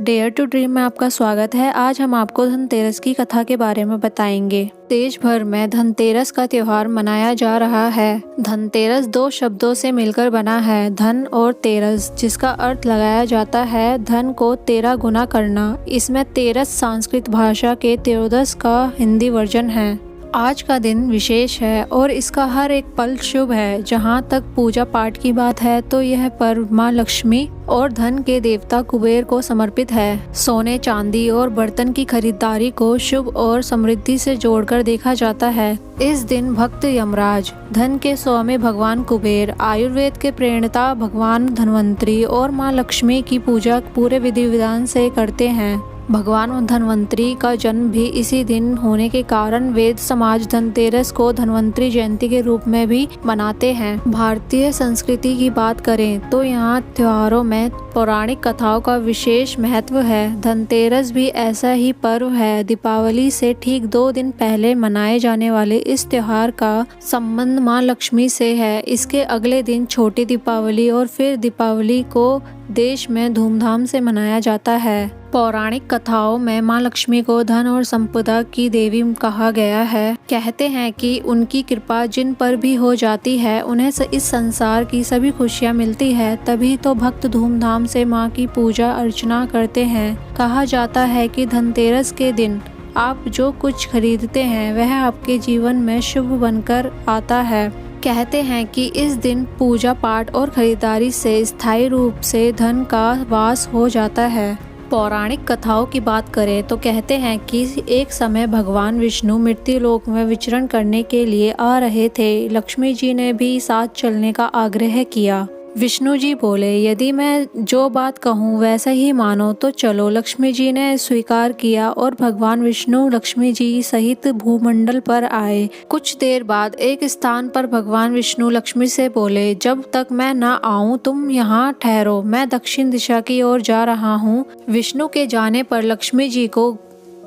Dare to dream में आपका स्वागत है। आज हम आपको धनतेरस की कथा के बारे में बताएंगे। देश भर में धनतेरस का त्योहार मनाया जा रहा है। धनतेरस दो शब्दों से मिलकर बना है, धन और तेरस, जिसका अर्थ लगाया जाता है धन को 13 गुना करना। इसमें तेरस संस्कृत भाषा के त्रयोदश का हिंदी वर्जन है। आज का दिन विशेष है और इसका हर एक पल शुभ है। जहाँ तक पूजा पाठ की बात है तो यह पर्व माँ लक्ष्मी और धन के देवता कुबेर को समर्पित है। सोने, चांदी और बर्तन की खरीदारी को शुभ और समृद्धि से जोड़कर देखा जाता है। इस दिन भक्त यमराज, धन के स्वामी भगवान कुबेर, आयुर्वेद के प्रणेता भगवान धन्वंतरी और माँ लक्ष्मी की पूजा पूरे विधि विधान से करते हैं। भगवान धन्वंतरी का जन्म भी इसी दिन होने के कारण वेद समाज धनतेरस को धन्वंतरी जयंती के रूप में भी मनाते हैं। भारतीय संस्कृति की बात करें तो यहाँ त्योहारों में पौराणिक कथाओं का विशेष महत्व है। धनतेरस भी ऐसा ही पर्व है। दीपावली से ठीक 2 दिन पहले मनाए जाने वाले इस त्योहार का संबंध माँ लक्ष्मी से है। इसके अगले दिन छोटी दीपावली और फिर दीपावली को देश में धूमधाम से मनाया जाता है। पौराणिक कथाओं में माँ लक्ष्मी को धन और संपदा की देवी कहा गया है। कहते हैं कि उनकी कृपा जिन पर भी हो जाती है उन्हें इस संसार की सभी खुशियाँ मिलती है। तभी तो भक्त धूमधाम से माँ की पूजा अर्चना करते हैं। कहा जाता है कि धनतेरस के दिन आप जो कुछ खरीदते हैं वह आपके जीवन में शुभ बनकर आता है। कहते हैं कि इस दिन पूजा पाठ और खरीदारी से स्थायी रूप से धन का वास हो जाता है। पौराणिक कथाओं की बात करें तो कहते हैं कि एक समय भगवान विष्णु मृत्यु लोक में विचरण करने के लिए आ रहे थे। लक्ष्मी जी ने भी साथ चलने का आग्रह किया। विष्णु जी बोले, यदि मैं जो बात कहूँ वैसा ही मानो तो चलो। लक्ष्मी जी ने स्वीकार किया और भगवान विष्णु लक्ष्मी जी सहित भूमंडल पर आए। कुछ देर बाद एक स्थान पर भगवान विष्णु लक्ष्मी से बोले, जब तक मैं न आऊँ तुम यहाँ ठहरो, मैं दक्षिण दिशा की ओर जा रहा हूँ। विष्णु के जाने पर लक्ष्मी जी को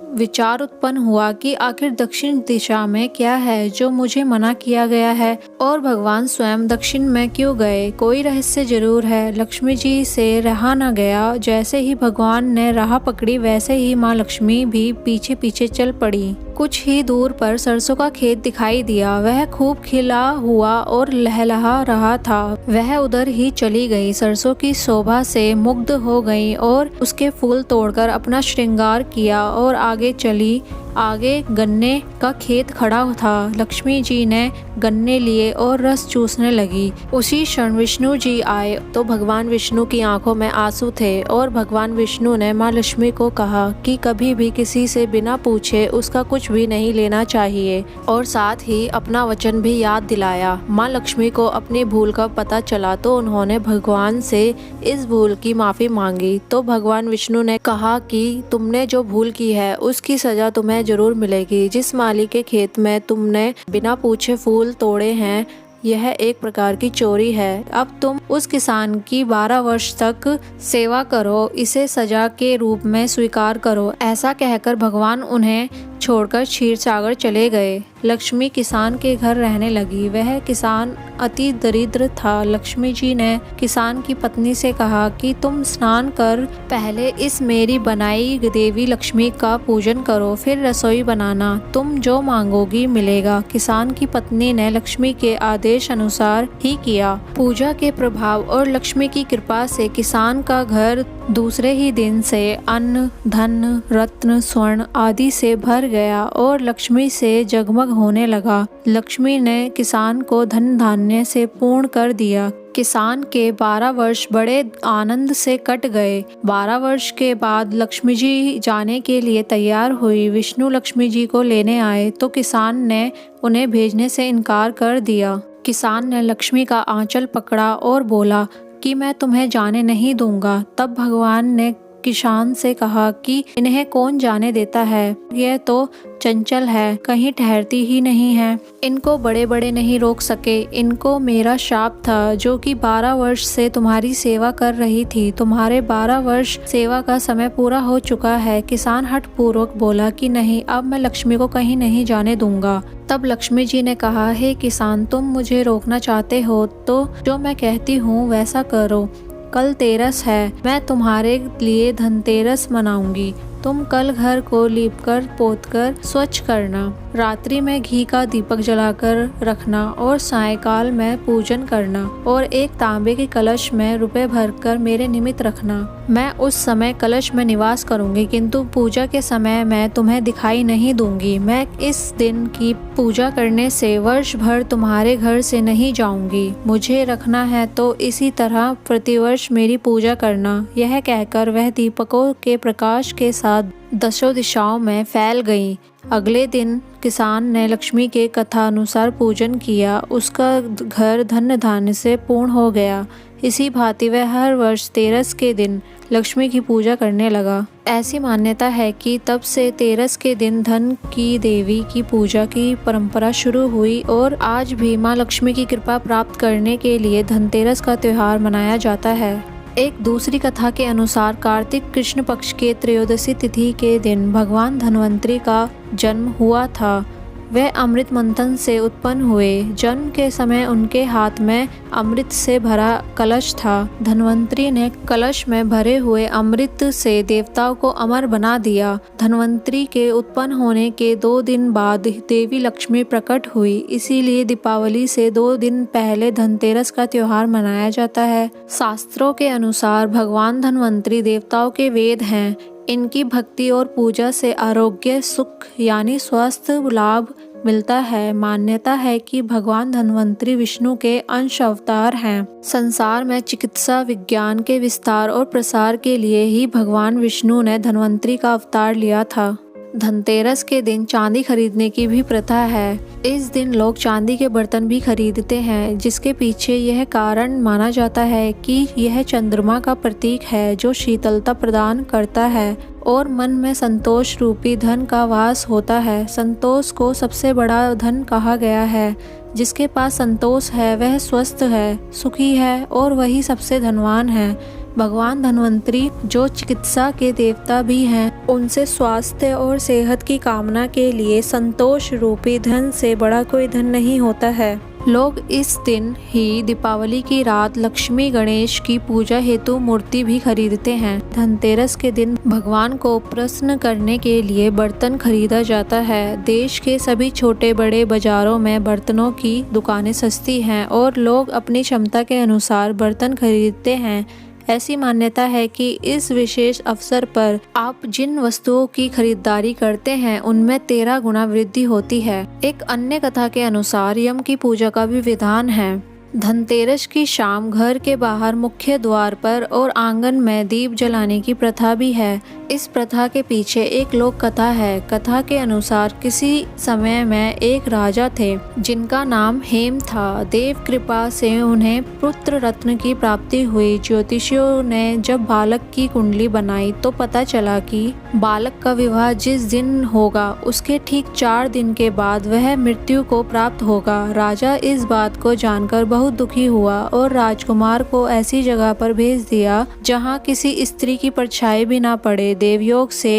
विचार उत्पन्न हुआ कि आखिर दक्षिण दिशा में क्या है जो मुझे मना किया गया है और भगवान स्वयं दक्षिण में क्यों गए। कोई रहस्य जरूर है। लक्ष्मी जी से रहा न गया। जैसे ही भगवान ने राह पकड़ी वैसे ही माँ लक्ष्मी भी पीछे पीछे चल पड़ी। कुछ ही दूर पर सरसों का खेत दिखाई दिया। वह खूब खिला हुआ और लहलहा रहा था। वह उधर ही चली गई। सरसों की शोभा से मुग्ध हो गई और उसके फूल तोड़कर अपना श्रृंगार किया और आगे चली। आगे गन्ने का खेत खड़ा था। लक्ष्मी जी ने गन्ने लिए और रस चूसने लगी। उसी क्षण विष्णु जी आए तो भगवान विष्णु की आंखों में आंसू थे और भगवान विष्णु ने माँ लक्ष्मी को कहा कि कभी भी किसी से बिना पूछे उसका कुछ भी नहीं लेना चाहिए और साथ ही अपना वचन भी याद दिलाया। माँ लक्ष्मी को अपनी भूल का पता चला तो उन्होंने भगवान से इस भूल की माफी मांगी। तो भगवान विष्णु ने कहा कि तुमने जो भूल की है उसकी सजा तुम्हें जरूर मिलेगी। जिस माली के खेत में तुमने बिना पूछे फूल तोड़े हैं यह एक प्रकार की चोरी है। अब तुम उस किसान की 12 वर्ष तक सेवा करो, इसे सजा के रूप में स्वीकार करो। ऐसा कहकर भगवान उन्हें छोड़कर क्षीर सागर चले गए। लक्ष्मी किसान के घर रहने लगी। वह किसान अति दरिद्र था। लक्ष्मी जी ने किसान की पत्नी से कहा कि तुम स्नान कर पहले इस मेरी बनाई देवी लक्ष्मी का पूजन करो, फिर रसोई बनाना, तुम जो मांगोगी मिलेगा। किसान की पत्नी ने लक्ष्मी के आदेश अनुसार ही किया। पूजा के प्रभाव और लक्ष्मी की कृपा से किसान का घर दूसरे ही दिन से अन्न, धन, रत्न, स्वर्ण आदि से भर गया और लक्ष्मी से जगमग होने लगा। लक्ष्मी ने किसान को धन धान्य से पूर्ण कर दिया। किसान के 12 वर्ष बड़े आनंद से कट गए। 12 वर्ष के बाद लक्ष्मी जी जाने के लिए तैयार हुई। विष्णु लक्ष्मी जी को लेने आए तो किसान ने उन्हें भेजने से इनकार कर दिया। किसान ने लक्ष्मी का आंचल पकड़ा और बोला कि मैं तुम्हें जाने नहीं दूंगा। तब भगवान ने किसान से कहा कि इन्हें कौन जाने देता है, यह तो चंचल है, कहीं ठहरती ही नहीं है, इनको बड़े बड़े नहीं रोक सके। इनको मेरा शाप था जो कि 12 वर्ष से तुम्हारी सेवा कर रही थी। तुम्हारे 12 वर्ष सेवा का समय पूरा हो चुका है। किसान हठ पूर्वक बोला कि नहीं, अब मैं लक्ष्मी को कहीं नहीं जाने दूंगा। तब लक्ष्मी जी ने कहा, हे किसान, तुम मुझे रोकना चाहते हो तो जो मैं कहती हूँ वैसा करो। कल तेरस है, मैं तुम्हारे लिए धनतेरस मनाऊंगी। तुम कल घर को लीपकर पोतकर स्वच्छ करना, रात्रि में घी का दीपक जलाकर रखना और सायंकाल में पूजन करना और एक तांबे के कलश में रुपए भरकर मेरे निमित्त रखना। मैं उस समय कलश में निवास करूंगी, किंतु पूजा के समय मैं तुम्हें दिखाई नहीं दूंगी। मैं इस दिन की पूजा करने से वर्ष भर तुम्हारे घर से नहीं जाऊंगी। मुझे रखना है तो इसी तरह प्रतिवर्ष मेरी पूजा करना। यह कहकर वह दीपकों के प्रकाश के साथ दसों दिशाओं में फैल गई। अगले दिन किसान ने लक्ष्मी के कथा अनुसार पूजन किया। उसका घर धन धान्य से पूर्ण हो गया। इसी भांति वह हर वर्ष तेरस के दिन लक्ष्मी की पूजा करने लगा। ऐसी मान्यता है कि तब से तेरस के दिन धन की देवी की पूजा की परंपरा शुरू हुई और आज भी माँ लक्ष्मी की कृपा प्राप्त करने के लिए धनतेरस का त्योहार मनाया जाता है। एक दूसरी कथा के अनुसार कार्तिक कृष्ण पक्ष के त्रयोदशी तिथि के दिन भगवान धन्वंतरी का जन्म हुआ था। वे अमृत मंथन से उत्पन्न हुए। जन्म के समय उनके हाथ में अमृत से भरा कलश था। धन्वंतरी ने कलश में भरे हुए अमृत से देवताओं को अमर बना दिया। धन्वंतरी के उत्पन्न होने के 2 दिन बाद देवी लक्ष्मी प्रकट हुई। इसीलिए दीपावली से 2 दिन पहले धनतेरस का त्योहार मनाया जाता है। शास्त्रों के अनुसार भगवान धन्वंतरी देवताओं के वेद हैं। इनकी भक्ति और पूजा से आरोग्य, सुख यानी स्वास्थ्य लाभ मिलता है। मान्यता है कि भगवान धन्वंतरी विष्णु के अंश अवतार हैं। संसार में चिकित्सा विज्ञान के विस्तार और प्रसार के लिए ही भगवान विष्णु ने धन्वंतरी का अवतार लिया था। धनतेरस के दिन चांदी खरीदने की भी प्रथा है। इस दिन लोग चांदी के बर्तन भी खरीदते हैं, जिसके पीछे यह कारण माना जाता है कि यह चंद्रमा का प्रतीक है जो शीतलता प्रदान करता है और मन में संतोष रूपी धन का वास होता है। संतोष को सबसे बड़ा धन कहा गया है। जिसके पास संतोष है वह स्वस्थ है, सुखी है और वही सबसे धनवान है। भगवान धन्वंतरी जो चिकित्सा के देवता भी हैं, उनसे स्वास्थ्य और सेहत की कामना के लिए संतोष रूपी धन से बड़ा कोई धन नहीं होता है। लोग इस दिन ही दीपावली की रात लक्ष्मी गणेश की पूजा हेतु मूर्ति भी खरीदते हैं। धनतेरस के दिन भगवान को प्रसन्न करने के लिए बर्तन खरीदा जाता है। देश के सभी छोटे बड़े बाजारों में बर्तनों की दुकानें सस्ती हैं और लोग अपनी क्षमता के अनुसार बर्तन खरीदते हैं। ऐसी मान्यता है कि इस विशेष अवसर पर आप जिन वस्तुओं की खरीदारी करते हैं उनमें 13 गुना वृद्धि होती है। एक अन्य कथा के अनुसार यम की पूजा का भी विधान है। धनतेरस की शाम घर के बाहर मुख्य द्वार पर और आंगन में दीप जलाने की प्रथा भी है। इस प्रथा के पीछे एक लोक कथा है। कथा के अनुसार किसी समय में एक राजा थे जिनका नाम हेम था। देव कृपा से उन्हें पुत्र रत्न की प्राप्ति हुई। ज्योतिषियों ने जब बालक की कुंडली बनाई तो पता चला कि बालक का विवाह जिस दिन होगा उसके ठीक 4 दिन के बाद वह मृत्यु को प्राप्त होगा। राजा इस बात को जानकर बहुत दुखी हुआ और राजकुमार को ऐसी जगह पर भेज दिया जहाँ किसी स्त्री की परछाई भी ना पड़े। देवयोग से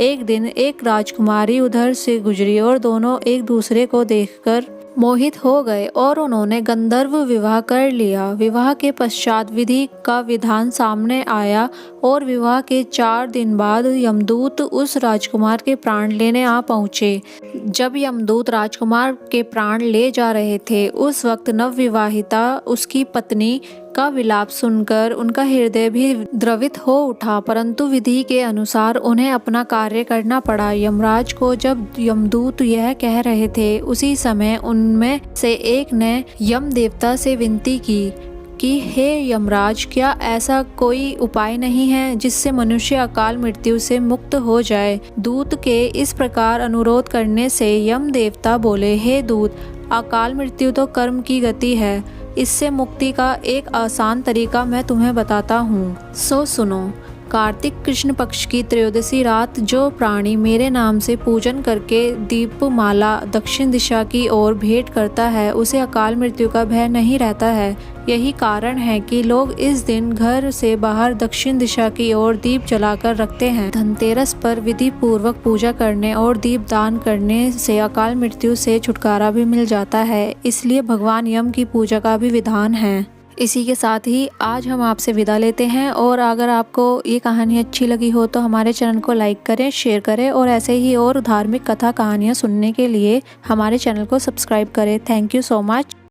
एक दिन एक राजकुमारी उधर से गुजरी और दोनों एक दूसरे को देखकर मोहित हो गए और उन्होंने गंधर्व विवाह कर लिया। विवाह के पश्चात विधि का विधान सामने आया और विवाह के 4 दिन बाद यमदूत उस राजकुमार के प्राण लेने आ पहुँचे। जब यमदूत राजकुमार के प्राण ले जा रहे थे उस वक्त नवविवाहिता उसकी पत्नी का विलाप सुनकर उनका हृदय भी द्रवित हो उठा, परंतु विधि के अनुसार उन्हें अपना कार्य करना पड़ा। यमराज को जब यमदूत यह कह रहे थे उसी समय उनमें से एक ने यम देवता से विनती की कि हे यमराज, क्या ऐसा कोई उपाय नहीं है जिससे मनुष्य अकाल मृत्यु से मुक्त हो जाए। दूत के इस प्रकार अनुरोध करने से यम देवता बोले, हे दूत, अकाल मृत्यु तो कर्म की गति है। इससे मुक्ति का एक आसान तरीका मैं तुम्हें बताता हूँ, सो सुनो। कार्तिक कृष्ण पक्ष की त्रयोदशी रात जो प्राणी मेरे नाम से पूजन करके दीपमाला दक्षिण दिशा की ओर भेंट करता है उसे अकाल मृत्यु का भय नहीं रहता है। यही कारण है कि लोग इस दिन घर से बाहर दक्षिण दिशा की ओर दीप जलाकर रखते हैं। धनतेरस पर विधि पूर्वक पूजा करने और दीप दान करने से अकाल मृत्यु से छुटकारा भी मिल जाता है। इसलिए भगवान यम की पूजा का भी विधान है। इसी के साथ ही आज हम आपसे विदा लेते हैं और अगर आपको ये कहानी अच्छी लगी हो तो हमारे चैनल को लाइक करें, शेयर करें और ऐसे ही और धार्मिक कथा कहानियाँ सुनने के लिए हमारे चैनल को सब्सक्राइब करें। Thank you so much.